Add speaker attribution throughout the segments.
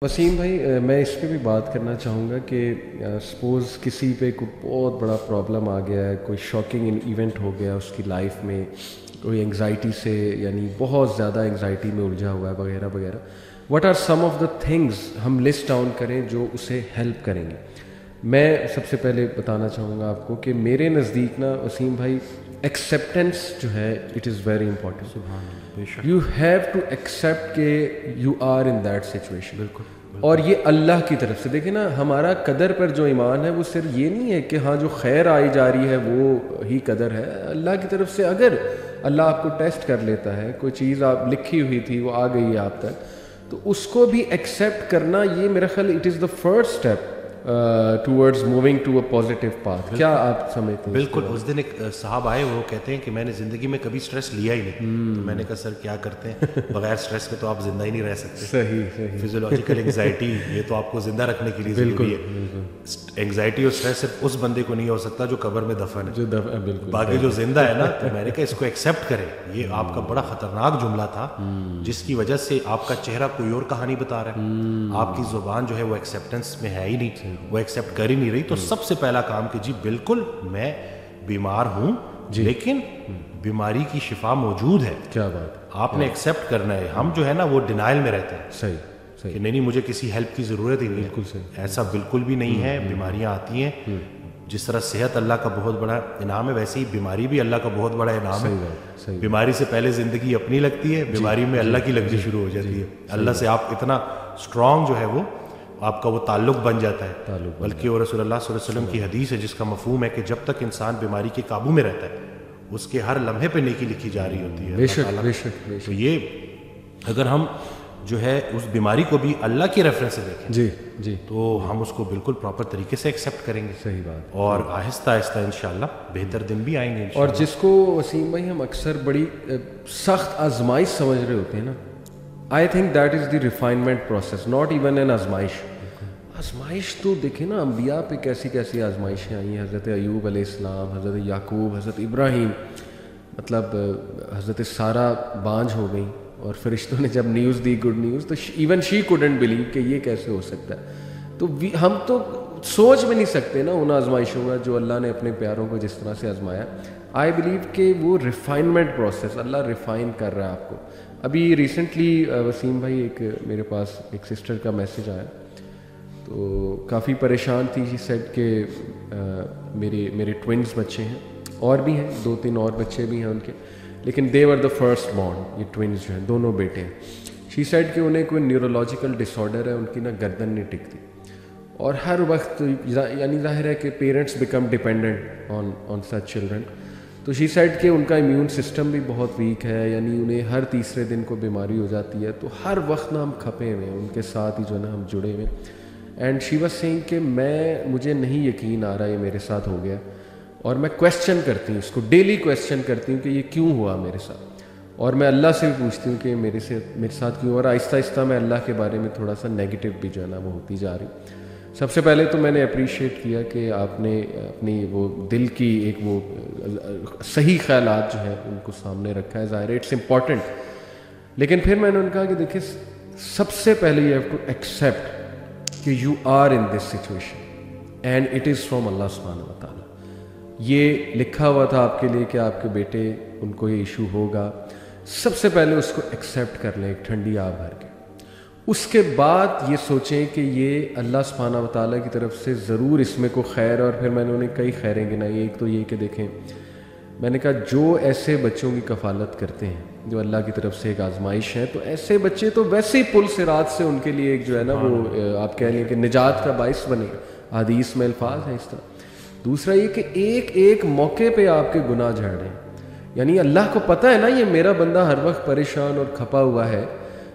Speaker 1: وسیم بھائی میں اس پہ بھی بات کرنا چاہوں گا کہ سپوز کسی پہ کوئی بہت بڑا پرابلم آ گیا ہے، کوئی شاکنگ ایونٹ ہو گیا اس کی لائف میں، کوئی انگزائٹی سے یعنی بہت زیادہ انگزائٹی میں الجھا ہوا ہے وغیرہ وغیرہ. What are some of the things ہم لسٹ ڈاؤن کریں جو اسے ہیلپ کریں گے؟ میں سب سے پہلے بتانا چاہوں گا آپ کو کہ میرے نزدیک نا وسیم بھائی ایکسیپٹنس جو ہے اٹ از ویری امپورٹنٹ.
Speaker 2: سبحان اللہ، بے شک،
Speaker 1: یو ہیو ٹو ایکسیپٹ کہ you are in that situation.
Speaker 2: بالکل.
Speaker 1: اور یہ اللہ کی طرف سے دیکھیں نا، ہمارا قدر پر جو ایمان ہے وہ صرف یہ نہیں ہے کہ ہاں جو خیر آئی جا رہی ہے وہ ہی قدر ہے. اللہ کی طرف سے اگر اللہ آپ کو ٹیسٹ کر لیتا ہے، کوئی چیز آپ لکھی ہوئی تھی وہ آ گئی ہے آپ تک، تو اس کو بھی ایکسیپٹ کرنا، یہ میرا خیال it is the first step towards moving to a positive path. کیا آپ سمجھتے ہیں؟
Speaker 2: بالکل. اس دن ایک صاحب آئے، وہ کہتے ہیں کہ میں نے زندگی میں کبھی سٹریس لیا ہی نہیں. تو میں نے کہا سر کیا کرتے ہیں؟ بغیر سٹریس کے تو آپ زندہ ہی نہیں رہ سکتے.
Speaker 1: صحیح.
Speaker 2: فزیولوجیکل انگزائٹی یہ تو آپ کو زندہ رکھنے کے لیے ضروری ہے. انگزائٹی اور سٹریس صرف اس بندے کو نہیں ہو سکتا جو قبر میں دفن ہے.
Speaker 1: بالکل.
Speaker 2: باقی جو زندہ ہے نا، تو میں نے کہا اس کو ایکسیپٹ کریں. یہ آپ کا بڑا خطرناک جملہ تھا جس کی وجہ سے آپ کا چہرہ کوئی اور کہانی بتا رہا ہے. آپ کی زبان جو ہے وہ ایکسیپٹنس میں ہے ہی نہیں، وہ ایکسیپٹ کر ہی نہیں رہی. تو سب سے پہلا کام کہ جی بالکل میں بیمار ہوں لیکن بیماری کی شفا موجود ہے.
Speaker 1: کیا بات،
Speaker 2: آپ نے ایکسیپٹ کرنا ہے. ہم جو ہے نا وہ ڈینائل میں رہتے ہیں
Speaker 1: صحیح
Speaker 2: کہ نہیں مجھے کسی ہیلپ کی ضرورت ہی نہیں.
Speaker 1: بالکل صحیح.
Speaker 2: ایسا بالکل بھی نہیں ہے. بیماریاں آتی ہیں، جس طرح صحت اللہ کا بہت بڑا انعام ہے، ویسے ہی بیماری بھی اللہ کا بہت بڑا انعام ہے. بیماری سے پہلے زندگی اپنی لگتی ہے، بیماری میں اللہ کی لگنی شروع ہو جاتی ہے. اللہ سے آپ اتنا اسٹرانگ جو ہے وہ آپ کا وہ تعلق بن جاتا ہے. بلکہ وہ رسول اللہ صلی اللہ علیہ وسلم کی حدیث ہے جس کا مفہوم ہے کہ جب تک انسان بیماری کے قابو میں رہتا ہے اس کے ہر لمحے پہ نیکی لکھی جا رہی ہوتی ہے.
Speaker 1: بے شک.
Speaker 2: تو یہ اگر ہم جو ہے اس بیماری کو بھی اللہ کی ریفرنس سے دیکھیں
Speaker 1: جی
Speaker 2: تو ہم اس کو بالکل پراپر طریقے سے ایکسیپٹ کریں گے.
Speaker 1: صحیح بات.
Speaker 2: اور آہستہ آہستہ انشاءاللہ بہتر دن بھی آئیں گے.
Speaker 1: اور جس کو وسیم بھائی ہم اکثر بڑی سخت آزمائش سمجھ رہے ہوتے ہیں نا، I think that is the refinement process, not even an آزمائش. آزمائش تو دیکھیں نا، انبیاء پہ کیسی کیسی آزمائشیں آئی ہیں. حضرت ایوب علیہ السلام، حضرت یعقوب، حضرت ابراہیم، مطلب حضرت سارہ بانجھ ہو گئیں اور فرشتوں نے جب نیوز دی، گڈ نیوز، تو ایون شی کوڈنٹ بلیو کہ یہ کیسے ہو سکتا ہے. تو ہم تو سوچ بھی نہیں سکتے نا ان آزمائشوں کا جو اللہ نے اپنے پیاروں کو جس طرح سے آزمایا. آئی بلیو کہ وہ ریفائنمنٹ پروسیس اللہ ریفائن کر رہا ہے آپ کو. ابھی ریسنٹلی وسیم بھائی ایک میرے پاس ایک سسٹر کا میسج آیا، تو کافی پریشان تھی. شی سیڈ کہ میرے ٹوئنس بچے ہیں، اور بھی ہیں 2-3 اور بچے بھی ہیں ان کے، لیکن دے ور دا فرسٹ بورن. یہ ٹوئنس جو ہیں دونوں بیٹے ہیں. شی سیڈ کہ انہیں کوئی نیورولوجیکل ڈس آرڈر ہے، ان کی نا گردن نہیں ٹکتی، اور ہر وقت یعنی ظاہر ہے کہ parents become dependent on such children. تو شی سیڈ کہ ان کا امیون سسٹم بھی بہت ویک ہے، یعنی انہیں ہر تیسرے دن کو بیماری ہو جاتی ہے. تو ہر وقت نا ہم کھپے ہوئے ہیں ان کے ساتھ ہی جو ہے نا ہم جڑے ہوئے ہیں. اینڈ شی واز سیئنگ کہ مجھے نہیں یقین آ رہا یہ میرے ساتھ ہو گیا، اور میں کویسچن کرتی ہوں اس کو، ڈیلی کویسچن کرتی ہوں کہ یہ کیوں ہوا میرے ساتھ، اور میں اللہ سے بھی پوچھتی ہوں کہ میرے ساتھ کیوں. اور آہستہ آہستہ میں اللہ کے بارے میں تھوڑا سا نیگیٹو بھی جو ہے نا وہ ہوتی جا رہی. سب سے پہلے تو میں نے اپریشیٹ کیا کہ آپ نے اپنی وہ دل کی ایک وہ صحیح خیالات جو ہے ان کو سامنے رکھا ہے. ظاہر ہے اٹس امپورٹنٹ، لیکن پھر میں نے ان کہا کہ دیکھیں سب سے پہلے یو ہیو ٹو ایکسیپٹ کہ you are in this situation and it is from اللہ سبحانہ و تعالیٰ. یہ لکھا ہوا تھا آپ کے لیے کہ آپ کے بیٹے ان کو یہ ایشو ہوگا. سب سے پہلے اس کو ایکسیپٹ کر لیں ایک ٹھنڈی آب بھر کے. اس کے بعد یہ سوچیں کہ یہ اللہ سبحانہ و تعالیٰ کی طرف سے ضرور اس میں کو خیر. اور پھر میں نے انہیں کئی خیریں گنائی. ایک تو یہ کہ دیکھیں، میں نے کہا جو ایسے بچوں کی کفالت کرتے ہیں جو اللہ کی طرف سے ایک آزمائش ہے، تو ایسے بچے تو ویسے ہی پل صراط سے ان کے لیے ایک جو ہے نا وہ آپ کہہ لیں کہ نجات کا باعث بنے. حدیث میں الفاظ ہیں اس طرح. دوسرا یہ کہ ایک ایک موقع پہ آپ کے گناہ جھڑ رہے ہیں. یعنی اللہ کو پتہ ہے نا یہ میرا بندہ ہر وقت پریشان اور کھپا ہوا ہے،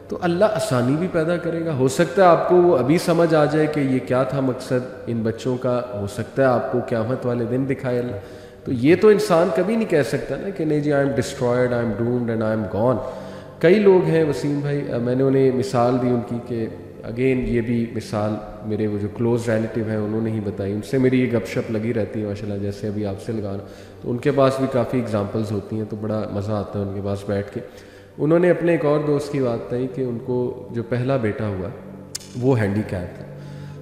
Speaker 1: تو اللہ آسانی بھی پیدا کرے گا. ہو سکتا ہے آپ کو وہ ابھی سمجھ آ جائے کہ یہ کیا تھا مقصد ان بچوں کا، ہو سکتا ہے آپ کو قیامت والے دن دکھائے اللہ. تو یہ تو انسان کبھی نہیں کہہ سکتا نا کہ نہیں جی I am destroyed, I am doomed and I am gone. کئی لوگ ہیں وسیم بھائی، میں نے انہیں مثال دی ان کی کہ اگین یہ بھی مثال میرے وہ جو کلوز ریلیٹیو ہیں انہوں نے ہی بتائی. ان سے میری یہ گپ شپ لگی رہتی ہے ماشاء اللہ، جیسے ابھی آپ سے لگانا. تو ان کے پاس بھی کافی اگزامپلز ہوتی ہیں، تو بڑا مزہ آتا ہے ان کے پاس بیٹھ کے. انہوں نے اپنے ایک اور دوست کی بات بتائی کہ ان کو جو پہلا بیٹا ہوا وہ ہینڈی کیپ تھا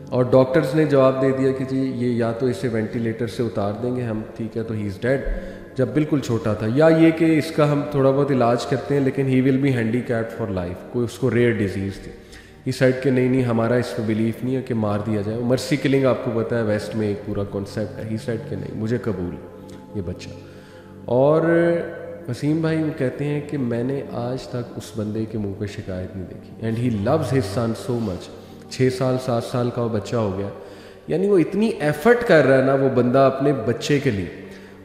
Speaker 1: اور ڈاکٹرز نے جواب دے دیا کہ جی یہ یا تو اسے وینٹیلیٹر سے اتار دیں گے ہم, ٹھیک ہے, تو ہی از ڈیڈ, جب بالکل چھوٹا تھا, یا یہ کہ اس کا ہم تھوڑا بہت علاج کرتے ہیں لیکن he will be handicap for life, کوئی اس کو ریئر ڈیزیز تھی. یہ سائڈ کہ نہیں ہمارا اس پہ بلیف نہیں ہے کہ مار دیا جائے. مرسی کلنگ آپ کو پتہ ہے ویسٹ میں ایک پورا کانسیپٹ ہے. ہی سائڈ کہ نہیں, مجھے قبول یہ بچہ. اور وسیم بھائی وہ کہتے ہیں کہ میں نے آج تک اس بندے کے منہ پہ شکایت نہیں دیکھی, and he lose his son so much. 6 سال 7 سال کا وہ بچہ ہو گیا, یعنی وہ اتنی ایفرٹ کر رہا ہے نا وہ بندہ اپنے بچے کے لیے.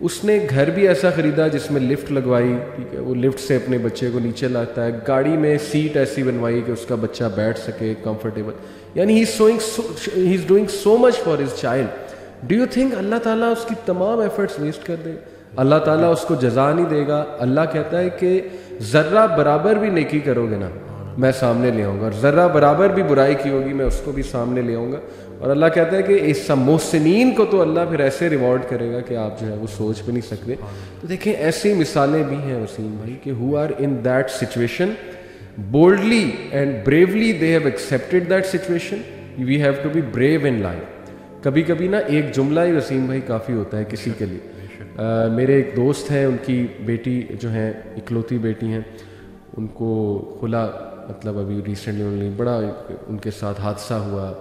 Speaker 1: اس نے گھر بھی ایسا خریدا جس میں لفٹ لگوائی, ٹھیک ہے, وہ لفٹ سے اپنے بچے کو نیچے لاتا ہے, گاڑی میں سیٹ ایسی بنوائی کہ اس کا بچہ بیٹھ سکے کمفرٹیبل, یعنی he is doing so much for his child. Do you think اللہ تعالیٰ اس کی تمام ایفرٹس ویسٹ کر دے؟ اللہ تعالیٰ اس کو جزا نہیں دے گا. اللہ کہتا ہے کہ ذرہ برابر بھی نیکی کرو گے نا میں سامنے لے آؤں گا, اور ذرہ برابر بھی برائی کی ہوگی میں اس کو بھی سامنے لے آؤں گا. اور اللہ کہتا ہے کہ اس محسنین کو تو اللہ پھر ایسے ریوارڈ کرے گا کہ آپ جو ہے وہ سوچ بھی نہیں سکتے. تو دیکھیں ایسی مثالیں بھی ہیں وسیم بھائی کہ who are in that situation boldly and bravely they have accepted that situation. We have to be brave in life. کبھی کبھی نا ایک جملہ ہی وسیم بھائی کافی ہوتا ہے کسی کے لیے. میرے ایک دوست ہیں, ان کی بیٹی جو ہیں اکلوتی بیٹی ہیں, ان کو کھلا مطلب ابھی ریسنٹلی انہوں نے بڑا ان کے ساتھ حادثہ ہوا,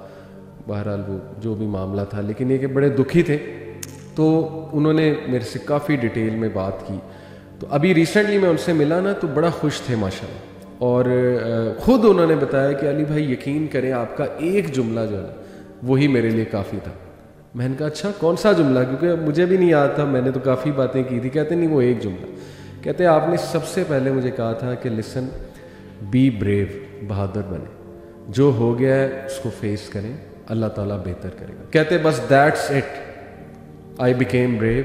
Speaker 1: بہرحال وہ جو بھی معاملہ تھا, لیکن یہ کہ بڑے دکھی تھے. تو انہوں نے میرے سے کافی ڈیٹیل میں بات کی. تو ابھی ریسنٹلی میں ان سے ملا نا تو بڑا خوش تھے ماشاءاللہ, اور خود انہوں نے بتایا کہ علی بھائی یقین کریں آپ کا ایک جملہ جو ہے وہی میرے لیے کافی تھا. میں نے کہا اچھا کون سا جملہ, کیونکہ مجھے بھی نہیں یاد تھا, میں نے تو کافی باتیں کی تھی. کہتے نہیں وہ ایک جملہ, کہتے آپ نے سب سے پہلے مجھے کہا تھا کہ لسن بی بریو, بہادر بنے, جو ہو گیا ہے اس کو فیس کریں, اللہ تعالیٰ بہتر کرے گا. کہتے بس that's it, I became brave.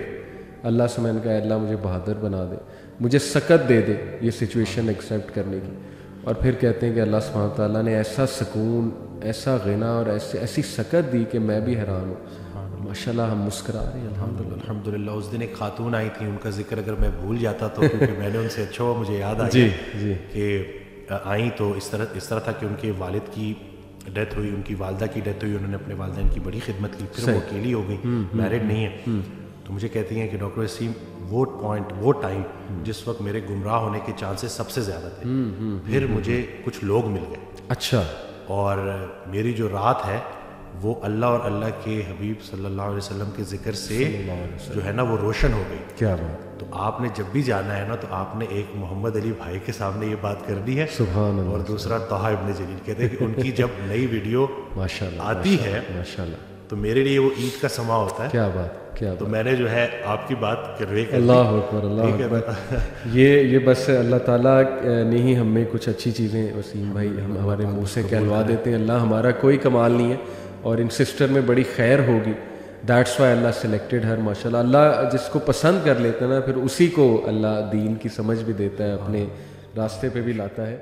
Speaker 1: اللہ سے میں نے کہا اللہ مجھے بہادر بنا دے, مجھے سکت دے دے یہ سچویشن ایکسیپٹ کرنے کی. اور پھر کہتے ہیں کہ اللہ سبحانہ تعالیٰ نے ایسا سکون, ایسا غنا اور ایسی سکت دی کہ میں بھی حیران ہوں. ماشاءاللہ ہم مسکرا رہے ہیں
Speaker 2: الحمدللہ. اس دن ایک خاتون آئی تھی, ان کا ذکر اگر میں بھول جاتا تو کیونکہ میں نے ان سے اچھا ہوا مجھے یاد آیا
Speaker 1: جی
Speaker 2: کہ آئیں تو اس طرح تھا کہ ان کے والد کی ڈیتھ ہوئی, ان کی والدہ کی ڈیتھ ہوئی, انہوں نے اپنے والدین کی بڑی خدمت کی, پھر وہ اکیلی ہو گئی, میرڈ نہیں ہے. تو مجھے کہتی ہیں کہ ڈاکٹر وسیم وہ پوائنٹ, وہ ٹائم جس وقت میرے گمراہ ہونے کے چانسز سب سے زیادہ تھے, پھر مجھے کچھ لوگ مل گئے.
Speaker 1: اچھا.
Speaker 2: اور میری جو رات ہے وہ اللہ اور اللہ کے حبیب صلی اللہ علیہ وسلم کے ذکر سے جو ہے نا وہ روشن ہو گئی.
Speaker 1: کیا بات.
Speaker 2: تو آپ نے جب بھی جانا ہے نا تو آپ نے ایک محمد علی بھائی کے سامنے یہ بات کرنی ہے,
Speaker 1: سبحان اللہ.
Speaker 2: اور دوسرا طہ ابن جلیل. کہتے ہیں کہ ان کی جب نئی ویڈیو
Speaker 1: ماشاءاللہ
Speaker 2: آتی ہے
Speaker 1: ماشاءاللہ
Speaker 2: تو میرے لیے وہ عید کا سما ہوتا ہے.
Speaker 1: کیا بات, کیا
Speaker 2: تو میں نے جو ہے آپ کی بات کروے کر
Speaker 1: اللہ اکبر, اللہ اکبر. یہ بس اللہ تعالیٰ نے ہی ہمیں کچھ اچھی چیزیں وسیم بھائی ہم ہمارے منہ سے کہلوا دیتے ہیں. اللہ ہمارا کوئی کمال نہیں ہے, اور ان سسٹر میں بڑی خیر ہوگی. دیٹس وائی اللہ سلیکٹڈ ہر. ماشاءاللہ اللہ جس کو پسند کر لیتا ہے نا پھر اسی کو اللہ دین کی سمجھ بھی دیتا ہے, اپنے راستے پہ بھی لاتا ہے.